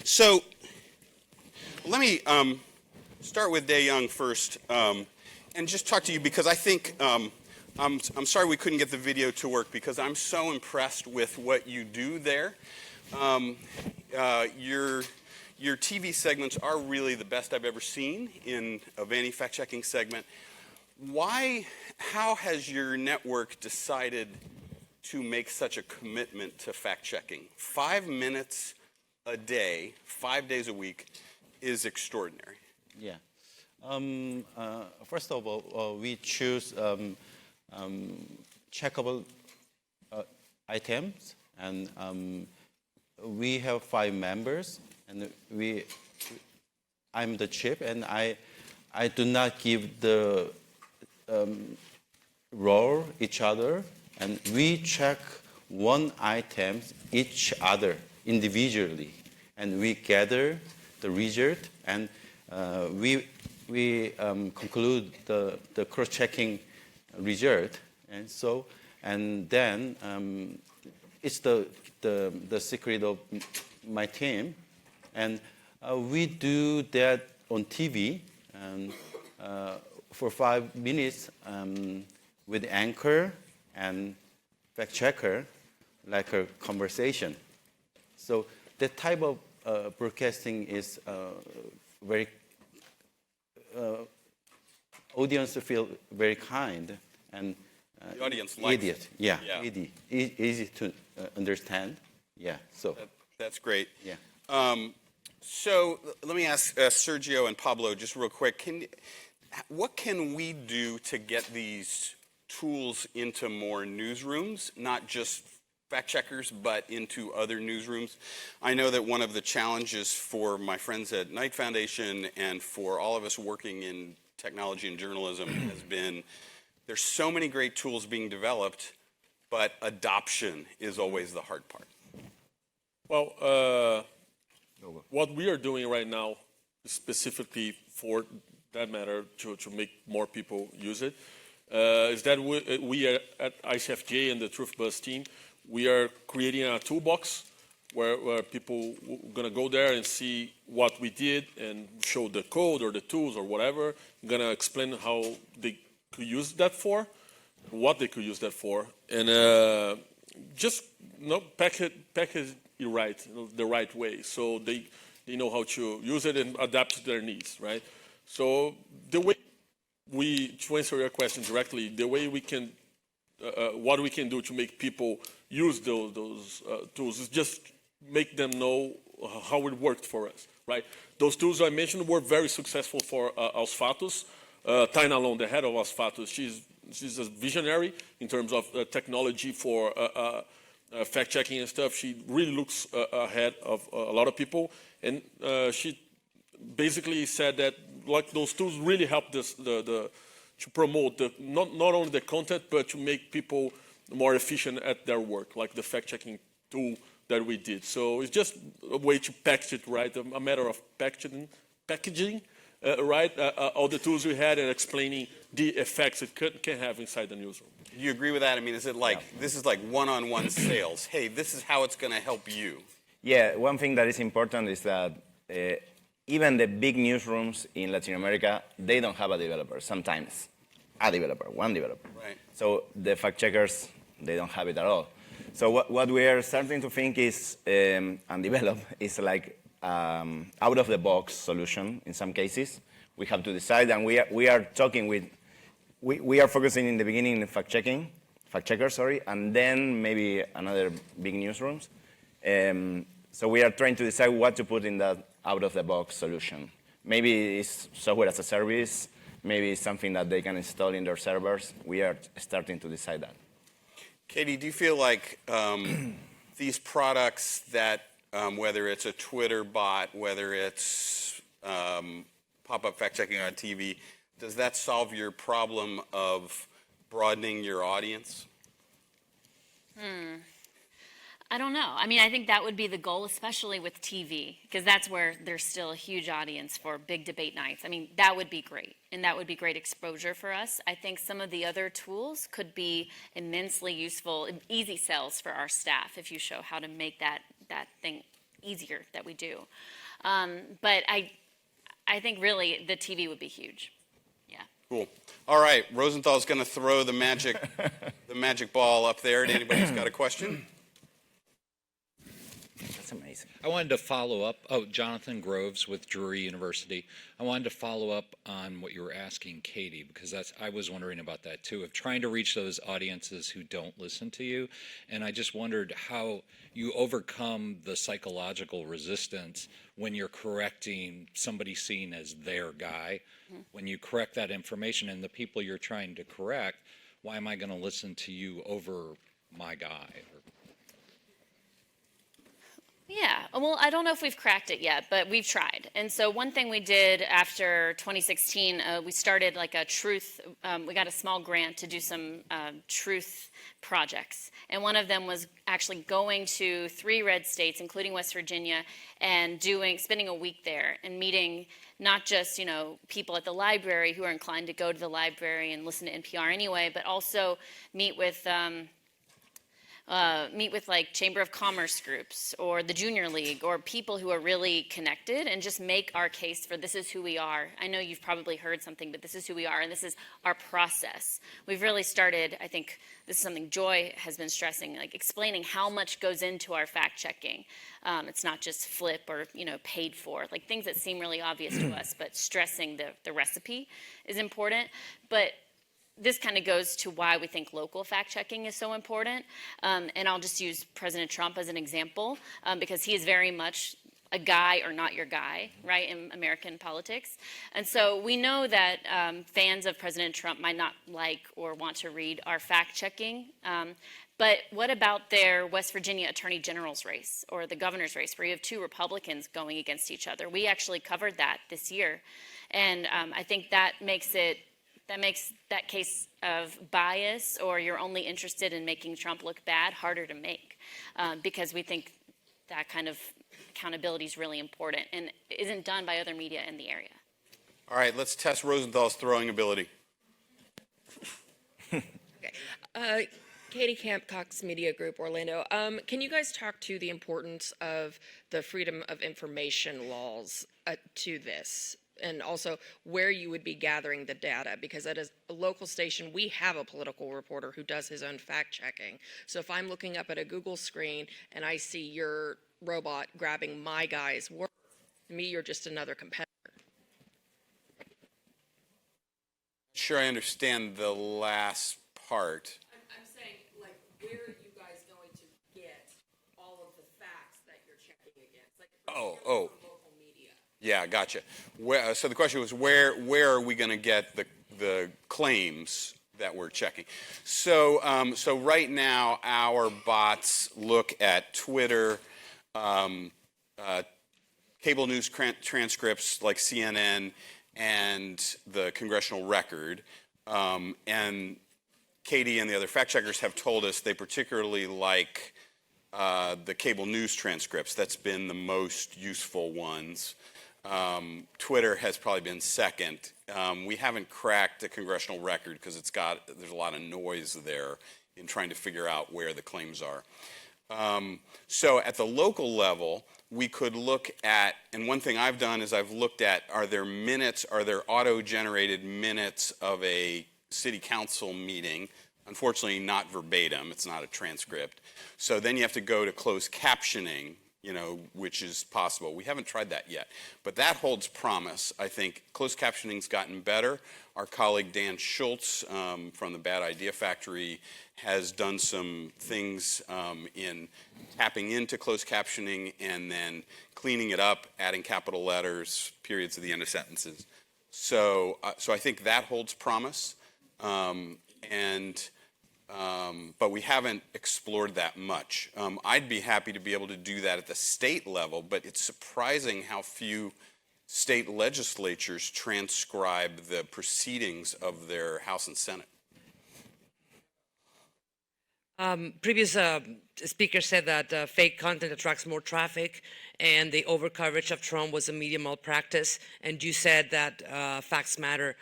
So let me start with Dae Young first, and just talk to you because I think I'm sorry we couldn't get the video to work because I'm so impressed with what you do there. Your TV segments are really the best I've ever seen of any fact-checking segment. How has your network decided to make such a commitment to fact-checking? 5 minutes a day, 5 days a week, is extraordinary. Yeah. First of all, we choose checkable items, and we have 5 members, and I'm the chief, and I do not give the role each other, and we check one item each other individually, and we gather the result, and we conclude the cross-checking result, and then it's the secret of my team, and we do that on TV and for 5 minutes with anchor and fact checker, like a conversation. So that type of broadcasting is very audience feel very kind and the audience likes it. Yeah. Easy to understand. Yeah, so that's great. Yeah. So let me ask Sergio and Pablo just real quick. What can we do to get these tools into more newsrooms, not just fact checkers, but into other newsrooms? I know that one of the challenges for my friends at Knight Foundation and for all of us working in technology and journalism has been there's so many great tools being developed, but adoption is always the hard part. Well, what we are doing right now, specifically for that matter, to make more people use it, is that we are at ICFJ and the TruthBuzz team, we are creating a toolbox where people are going to go there and see what we did and show the code or the tools or whatever. I'm going to explain how they could use that for, what they could use that for, and just package it right, the right way, so they know how to use it and adapt to their needs, right? So the way to answer your question directly, the way we can, what we can do to make people use those tools is just make them know how it worked for us, right? Those tools I mentioned were very successful for Aos Fatos. Taina Long, the head of Aos Fatos, she's a visionary in terms of technology for fact-checking and stuff. She really looks ahead of a lot of people, and she basically said that like those tools really help to promote not only the content, but to make people more efficient at their work, like the fact-checking tool that we did. So it's just a way to package it right, a matter of packaging right, all the tools we had and explaining the effects it can have inside the newsroom. Do you agree with that? I mean, is it like, this is like one-on-one sales? Hey, this is how it's going to help you. Yeah, one thing that is important is that even the big newsrooms in Latin America, they don't have a developer sometimes. One developer. Right. So the fact checkers, they don't have it at all. So what we are starting to think is, and develop, is like out-of-the-box solution in some cases. We have to decide, and we are talking with, we are focusing in the beginning in fact checkers, and then maybe another big newsrooms. So we are trying to decide what to put in that out-of-the-box solution. Maybe it's software as a service, maybe it's something that they can install in their servers. We are starting to decide that. Katie, do you feel like these products that, whether it's a Twitter bot, whether it's pop-up fact-checking on TV, does that solve your problem of broadening your audience? I don't know. I mean, I think that would be the goal, especially with TV, because that's where there's still a huge audience for big debate nights. I mean, that would be great, and that would be great exposure for us. I think some of the other tools could be immensely useful, easy sells for our staff if you show how to make that thing easier that we do. But I think really the TV would be huge. Yeah. Cool. All right, Rosenthal's going to throw the magic ball up there. Anybody who's got a question? That's amazing. I wanted to follow up. Oh, Jonathan Groves with Drury University. I wanted to follow up on what you were asking Katie, because I was wondering about that too, of trying to reach those audiences who don't listen to you. And I just wondered how you overcome the psychological resistance when you're correcting somebody seen as their guy. Mm-hmm. When you correct that information and the people you're trying to correct, why am I going to listen to you over my guy? Yeah, well, I don't know if we've cracked it yet, but we've tried. And so one thing we did after 2016, we started like a truth, we got a small grant to do some truth projects. And one of them was actually going to 3 red states, including West Virginia, and spending a week there and meeting not just, people at the library who are inclined to go to the library and listen to NPR anyway, but also meet with like Chamber of Commerce groups or the Junior League or people who are really connected and just make our case for this is who we are. I know you've probably heard something, but this is who we are and this is our process. We've really started, I think this is something Joy has been stressing, like explaining how much goes into our fact checking. It's not just flip or, paid for, like things that seem really obvious to us, but stressing the recipe is important. But this kind of goes to why we think local fact-checking is so important. And I'll just use President Trump as an example, because he is very much a guy or not your guy, right, in American politics. And so we know that fans of President Trump might not like or want to read our fact-checking. But what about their West Virginia Attorney General's race or the governor's race, where you have 2 Republicans going against each other? We actually covered that this year. And I think that makes that case of bias or you're only interested in making Trump look bad harder to make, because we think that kind of accountability is really important and isn't done by other media in the area. All right, let's test Rosenthal's throwing ability. Okay. Katie Camp, Cox Media Group, Orlando. Can you guys talk to the importance of the Freedom of Information laws to this? And also where you would be gathering the data, because at a local station, we have a political reporter who does his own fact checking. So if I'm looking up at a Google screen and I see your robot grabbing my guy's work, to me, you're just another competitor. Sure, I understand the last part. I'm saying, like, where are you guys going to get all of the facts that you're checking against? Like, Oh. Yeah, gotcha. So the question was, where are we going to get the claims that we're checking? So right now, our bots look at Twitter, cable news transcripts like CNN, and the Congressional Record. And Katie and the other fact checkers have told us they particularly like the cable news transcripts. That's been the most useful ones. Twitter has probably been second. We haven't cracked the Congressional Record because there's a lot of noise there in trying to figure out where the claims are. So at the local level, we could look at, and one thing I've done is I've looked at, are there auto-generated minutes of a city council meeting? Unfortunately, not verbatim, it's not a transcript. So then you have to go to closed captioning, which is possible. We haven't tried that yet, but that holds promise. I think closed captioning's gotten better. Our colleague Dan Schultz from the Bad Idea Factory has done some things in tapping into closed captioning and then cleaning it up, adding capital letters, periods at the end of sentences. So I think that holds promise, but we haven't explored that much. I'd be happy to be able to do that at the state level, but it's surprising how few state legislatures transcribe the proceedings of their House and Senate. Previous speaker said that fake content attracts more traffic and the overcoverage of Trump was a media malpractice, and you said that facts matter.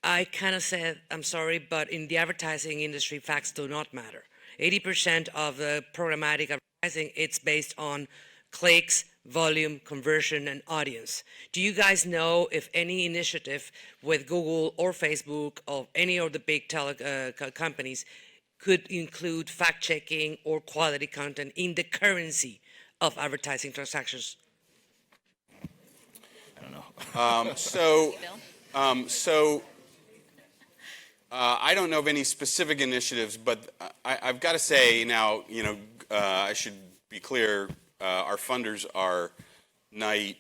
I kind of said, I'm sorry, but in the advertising industry, facts do not matter. 80% of the programmatic advertising, it's based on clicks, volume, conversion, and audience. Do you guys know if any initiative with Google or Facebook or any of the big companies could include fact-checking or quality content in the currency of advertising transactions? I don't know. I don't know of any specific initiatives, but I've got to say now, I should be clear, our funders are Knight,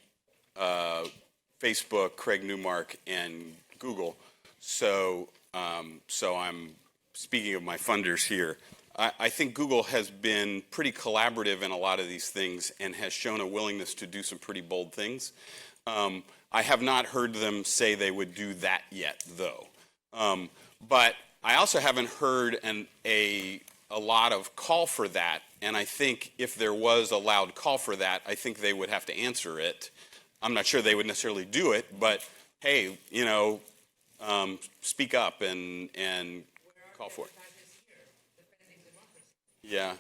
Facebook, Craig Newmark, and Google. So I'm speaking of my funders here. I think Google has been pretty collaborative in a lot of these things and has shown a willingness to do some pretty bold things. I have not heard them say they would do that yet, though. But I also haven't heard a lot of call for that, and I think if there was a loud call for that, I think they would have to answer it. I'm not sure they would necessarily do it, but hey, speak up and call for it. Yeah.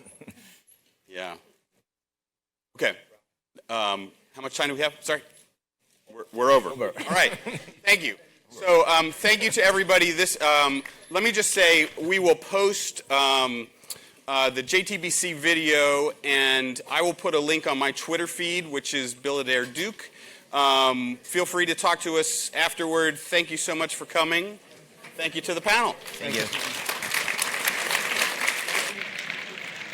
Yeah. Okay. How much time do we have? Sorry. We're over. All right. Thank you. So thank you to everybody. Let me just say, we will post the JTBC video, and I will put a link on my Twitter feed, which is Adair Duke. Feel free to talk to us afterward. Thank you so much for coming. Thank you to the panel. Thank you.